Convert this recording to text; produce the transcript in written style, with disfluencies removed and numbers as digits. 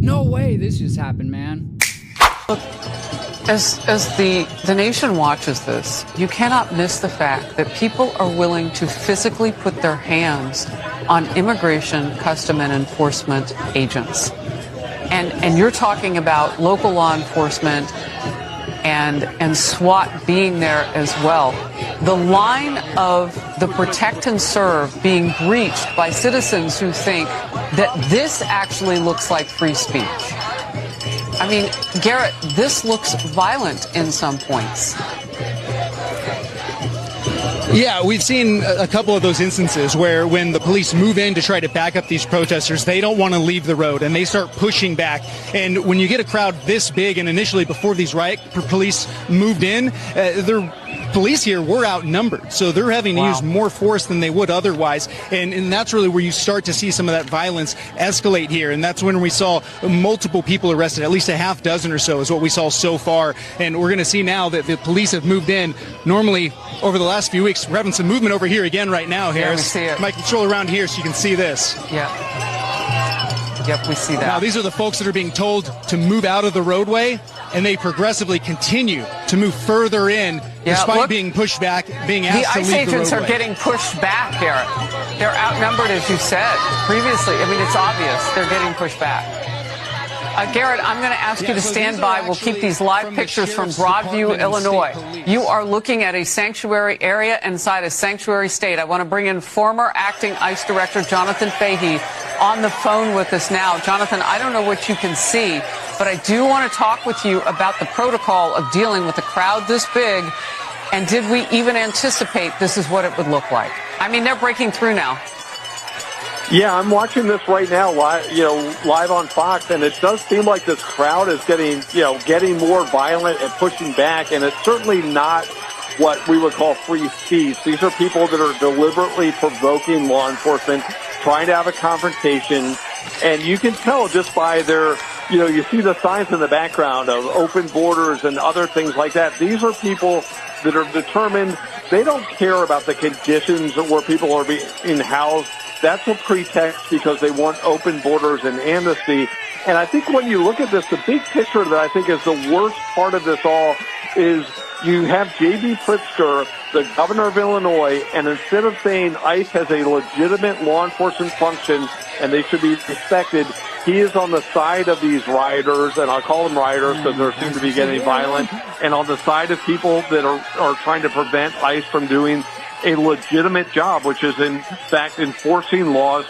No way this just happened, man. As the nation watches this, you cannot miss the fact that people are willing to physically put their hands on immigration, custom, and enforcement agents. And you're talking about local law enforcement and SWAT being there as well. The line of the protect and serve being breached by citizens who think that this actually looks like free speech. I mean, Garrett, this looks violent in some points. Yeah, we've seen a couple of those instances where when the police move in to try to back up these protesters, they don't want to leave the road and they start pushing back. And when you get a crowd this big, and initially before these riot police moved in, police here were outnumbered, so they're having to use more force than they would otherwise, and that's really where you start to see some of that violence escalate here, and that's when we saw multiple people arrested. At least a half dozen or so is what we saw so far, and we're going to see now that the police have moved in. Normally, over the last few weeks, we're having some movement over here again right now, Harris. Yeah, we see it. Might control around here so you can see this. Yep, we see that. Now, these are the folks that are being told to move out of the roadway, and they progressively continue to move further in, despite being pushed back, being asked to leave the roadway. The ICE agents are getting pushed back, Garrett. They're outnumbered, as you said previously. I mean, it's obvious they're getting pushed back. Garrett, I'm going to ask you to stand by. We'll keep these live pictures from Broadview, Illinois. You are looking at a sanctuary area inside a sanctuary state. I want to bring in former acting ICE Director Jonathan Fahey on the phone with us now. Jonathan, I don't know what you can see, but I do want to talk with you about the protocol of dealing with a crowd this big. And did we even anticipate this is what it would look like? I mean, they're breaking through now. Yeah, I'm watching this right now, live on Fox, and it does seem like this crowd is getting more violent and pushing back, and it's certainly not what we would call free speech. These are people that are deliberately provoking law enforcement, trying to have a confrontation, and you can tell just by their, you see the signs in the background of open borders and other things like that. These are people that are determined. They don't care about the conditions where people are being housed. That's a pretext because they want open borders and amnesty. And I think when you look at this, the big picture that I think is the worst part of this all is you have J.B. Pritzker, the governor of Illinois, and instead of saying ICE has a legitimate law enforcement function and they should be respected, he is on the side of these rioters, and I'll call them rioters because they seem to be getting violent, and on the side of people that are trying to prevent ICE from doing a legitimate job, which is in fact enforcing laws.